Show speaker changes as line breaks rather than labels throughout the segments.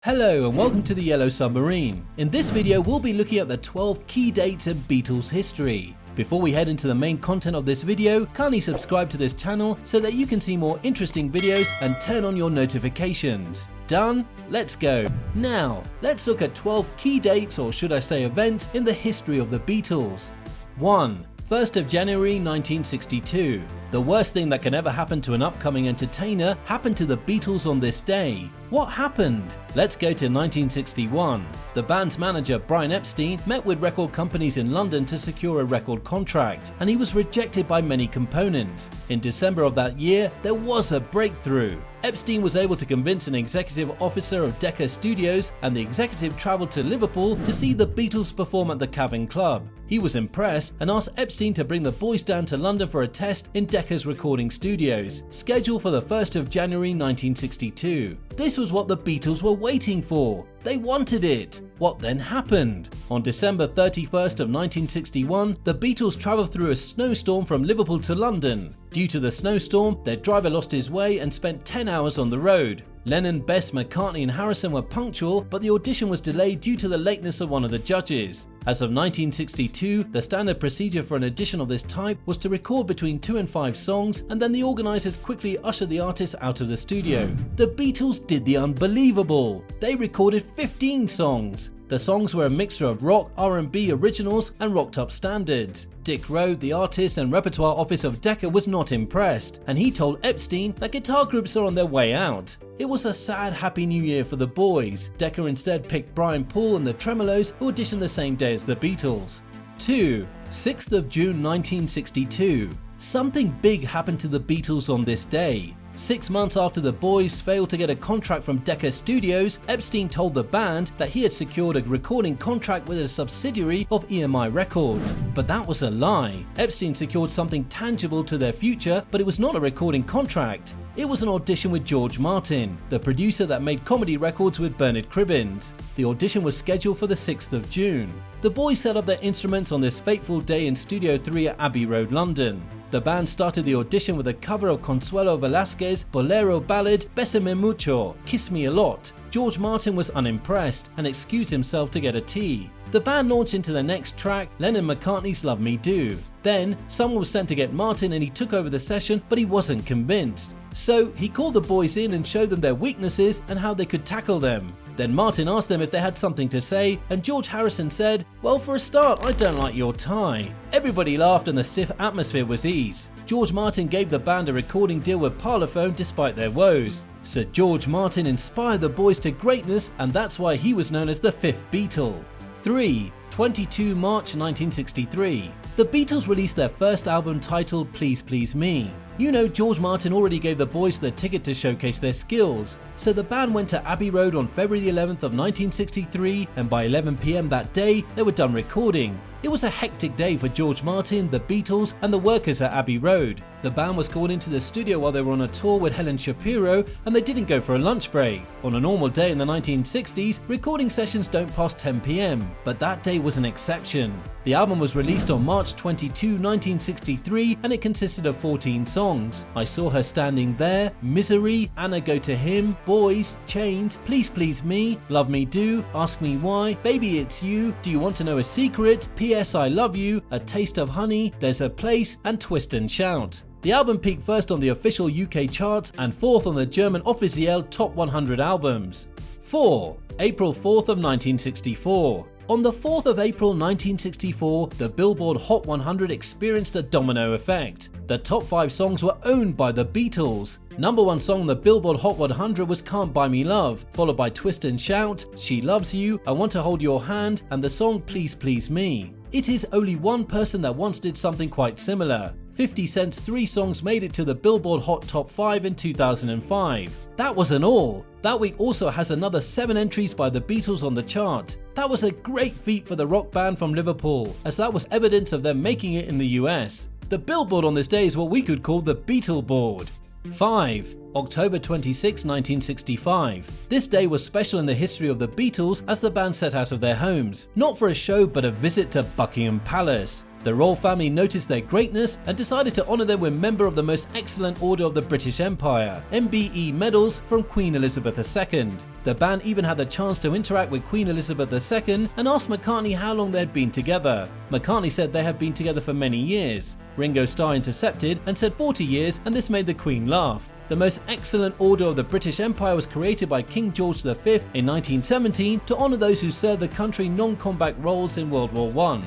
Hello and welcome to the Yellow Submarine. In this video we'll be looking at the 12 key dates in Beatles history. Before we head into the main content of this video, kindly subscribe to this channel so that you can see more interesting videos and turn on your notifications. Done? Let's go. Now, let's look at 12 key dates, or should I say events, in the history of the Beatles. 1. 1st of January 1962. The worst thing that can ever happen to an upcoming entertainer happened to the Beatles on this day. What happened? Let's go to 1961. The band's manager Brian Epstein met with record companies in London to secure a record contract, and he was rejected by many components. In December of that year, there was a breakthrough. Epstein was able to convince an executive officer of Decca Studios, and the executive travelled to Liverpool to see the Beatles perform at the Cavern Club. He was impressed and asked Epstein to bring the boys down to London for a test in Decca's recording studios, scheduled for the 1st of January 1962. This was what the Beatles were waiting for. They wanted it. What then happened? On December 31st of 1961, the Beatles travelled through a snowstorm from Liverpool to London. Due to the snowstorm, their driver lost his way and spent 10 hours on the road. Lennon, Best, McCartney and Harrison were punctual, but the audition was delayed due to the lateness of one of the judges. As of 1962, the standard procedure for an audition of this type was to record between 2 and 5 songs, and then the organisers quickly ushered the artists out of the studio. The Beatles did the unbelievable. They recorded 15 songs. The songs were a mixture of rock, R&B originals and rocked up standards. Dick Rowe, the artist and repertoire office of Decca, was not impressed, and he told Epstein that guitar groups are on their way out. It was a sad happy new year for the boys. Decca instead picked Brian Paul and the Tremolos, who auditioned the same day as the Beatles. 2. 6th of June 1962. Something big happened to the Beatles on this day. 6 months after the boys failed to get a contract from Decca Studios, Epstein told the band that he had secured a recording contract with a subsidiary of EMI Records. But that was a lie. Epstein secured something tangible to their future, but it was not a recording contract. It was an audition with George Martin, the producer that made comedy records with Bernard Cribbins. The audition was scheduled for the 6th of June. The boys set up their instruments on this fateful day in Studio 3 at Abbey Road, London. The band started the audition with a cover of Consuelo Velasquez's bolero ballad Bésame Mucho, Kiss Me a Lot. George Martin was unimpressed and excused himself to get a tea. The band launched into the next track, Lennon McCartney's Love Me Do. Then, someone was sent to get Martin and he took over the session, but he wasn't convinced. So, he called the boys in and showed them their weaknesses and how they could tackle them. Then Martin asked them if they had something to say, and George Harrison said, "Well, for a start, I don't like your tie." Everybody laughed and the stiff atmosphere was eased. George Martin gave the band a recording deal with Parlophone despite their woes. Sir George Martin inspired the boys to greatness, and that's why he was known as the 5th Beatle. 3. 22 March 1963. The Beatles released their first album titled Please Please Me. You know, George Martin already gave the boys the ticket to showcase their skills, so the band went to Abbey Road on February 11th of 1963, and by 11 PM that day they were done recording. It was a hectic day for George Martin, the Beatles and the workers at Abbey Road. The band was called into the studio while they were on a tour with Helen Shapiro, and they didn't go for a lunch break. On a normal day in the 1960s, recording sessions don't pass 10 PM, but that day was an exception. The album was released on March 22, 1963, and it consisted of 14 songs. I Saw Her Standing There, Misery, Anna Go to Him, Boys, Chains, Please Please Me, Love Me Do, Ask Me Why, Baby It's You, Do You Want to Know a Secret, P.S. I Love You, A Taste of Honey, There's a Place, and Twist and Shout. The album peaked first on the official UK charts and 4th on the German Officiel Top 100 albums. 4. April 4th of 1964. On the 4th of April 1964, the Billboard Hot 100 experienced a domino effect. The top 5 songs were owned by the Beatles. Number 1 song on the Billboard Hot 100 was Can't Buy Me Love, followed by Twist and Shout, She Loves You, I Want to Hold Your Hand, and the song Please Please Me. It is only one person that once did something quite similar. 50 Cent's 3 songs made it to the Billboard Hot Top 5 in 2005. That wasn't all. That week also has another 7 entries by the Beatles on the chart. That was a great feat for the rock band from Liverpool, as that was evidence of them making it in the US. The Billboard on this day is what we could call the Beatle board. 5. October 26, 1965. This day was special in the history of the Beatles as the band set out of their homes, not for a show but a visit to Buckingham Palace. The royal family noticed their greatness and decided to honour them with member of the Most Excellent Order of the British Empire, MBE medals from Queen Elizabeth II. The band even had the chance to interact with Queen Elizabeth II and asked McCartney how long they'd been together. McCartney said they have been together for many years. Ringo Starr intercepted and said 40 years, and this made the Queen laugh. The Most Excellent Order of the British Empire was created by King George V in 1917 to honour those who served the country non-combat roles in World War I.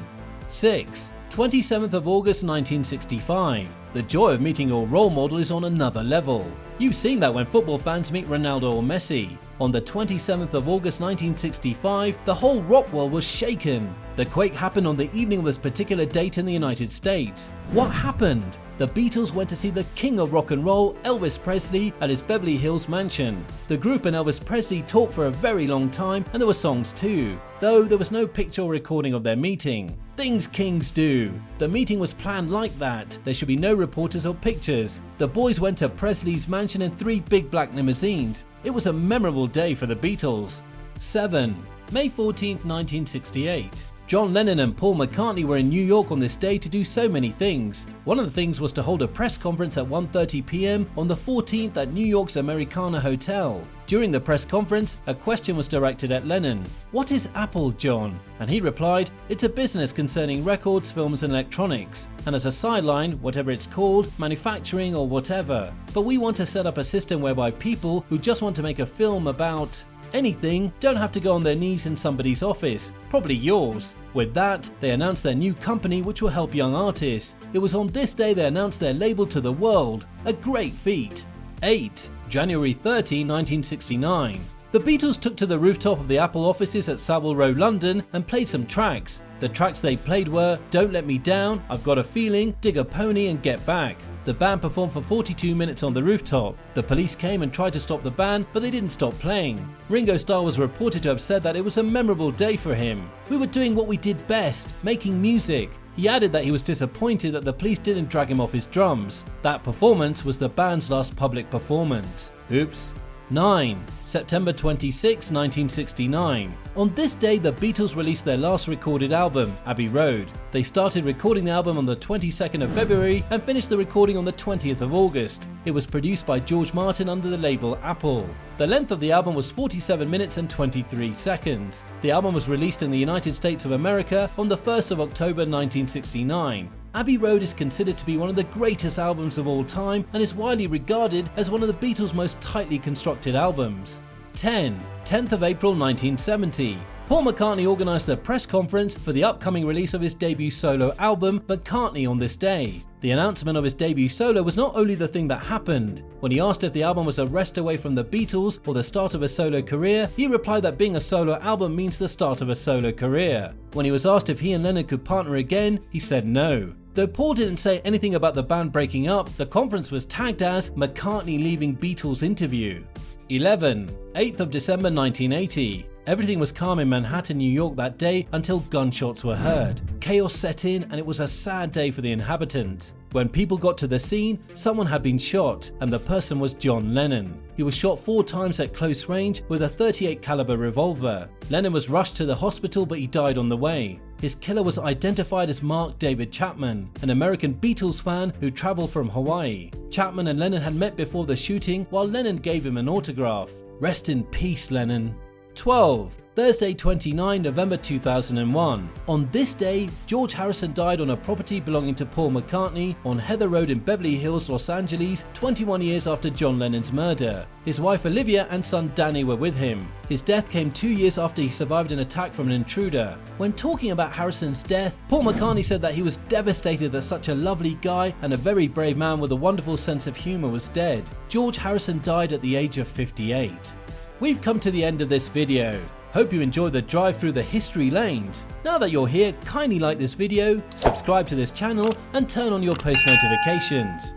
6. 27th of August 1965. The joy of meeting your role model is on another level. You've seen that when football fans meet Ronaldo or Messi. On the 27th of August 1965, the whole rock world was shaken. The quake happened on the evening of this particular date in the United States. What happened? The Beatles went to see the king of rock and roll, Elvis Presley, at his Beverly Hills mansion. The group and Elvis Presley talked for a very long time, and there were songs too, though there was no picture or recording of their meeting. Things kings do. The meeting was planned like that. There should be no reporters or pictures. The boys went to Presley's mansion in 3 big black limousines. It was a memorable day for the Beatles. 7. May 14, 1968. John Lennon and Paul McCartney were in New York on this day to do so many things. One of the things was to hold a press conference at 1:30 p.m. on the 14th at New York's Americana Hotel. During the press conference, a question was directed at Lennon. "What is Apple, John?" And he replied, "It's a business concerning records, films and electronics. And as a sideline, whatever it's called, manufacturing or whatever. But we want to set up a system whereby people who just want to make a film about anything don't have to go on their knees in somebody's office, probably yours." With that, they announced their new company which will help young artists. It was on this day they announced their label to the world. A great feat. 8. January 30, 1969. The Beatles took to the rooftop of the Apple offices at Savile Row, London and played some tracks. The tracks they played were Don't Let Me Down, I've Got a Feeling, Dig a Pony and Get Back. The band performed for 42 minutes on the rooftop. The police came and tried to stop the band, but they didn't stop playing. Ringo Starr was reported to have said that it was a memorable day for him. "We were doing what we did best, making music." He added that he was disappointed that the police didn't drag him off his drums. That performance was the band's last public performance. Oops. 9. September 26, 1969. On this day, the Beatles released their last recorded album, Abbey Road. They started recording the album on the 22nd of February and finished the recording on the 20th of August. It was produced by George Martin under the label Apple. The length of the album was 47 minutes and 23 seconds. The album was released in the United States of America on the 1st of October 1969. Abbey Road is considered to be one of the greatest albums of all time and is widely regarded as one of the Beatles' most tightly constructed albums. 10. 10th of April 1970. Paul McCartney organised a press conference for the upcoming release of his debut solo album, McCartney, on this day. The announcement of his debut solo was not only the thing that happened. When he asked if the album was a rest away from the Beatles or the start of a solo career, he replied that being a solo album means the start of a solo career. When he was asked if he and Lennon could partner again, he said no. Though Paul didn't say anything about the band breaking up, the conference was tagged as McCartney leaving Beatles interview. 11. 8th of December 1980. Everything was calm in Manhattan, New York that day until gunshots were heard. Chaos set in and it was a sad day for the inhabitants. When people got to the scene, someone had been shot and the person was John Lennon. He was shot 4 times at close range with a .38 caliber revolver. Lennon was rushed to the hospital but he died on the way. His killer was identified as Mark David Chapman, an American Beatles fan who travelled from Hawaii. Chapman and Lennon had met before the shooting while Lennon gave him an autograph. Rest in peace, Lennon. 12. Thursday, 29 November 2001. On this day, George Harrison died on a property belonging to Paul McCartney on Heather Road in Beverly Hills, Los Angeles, 21 years after John Lennon's murder. His wife Olivia and son Danny were with him. His death came 2 years after he survived an attack from an intruder. When talking about Harrison's death, Paul McCartney said that he was devastated that such a lovely guy and a very brave man with a wonderful sense of humour was dead. George Harrison died at the age of 58. We've come to the end of this video. Hope you enjoyed the drive through the history lanes. Now that you're here, kindly like this video, subscribe to this channel and turn on your post notifications.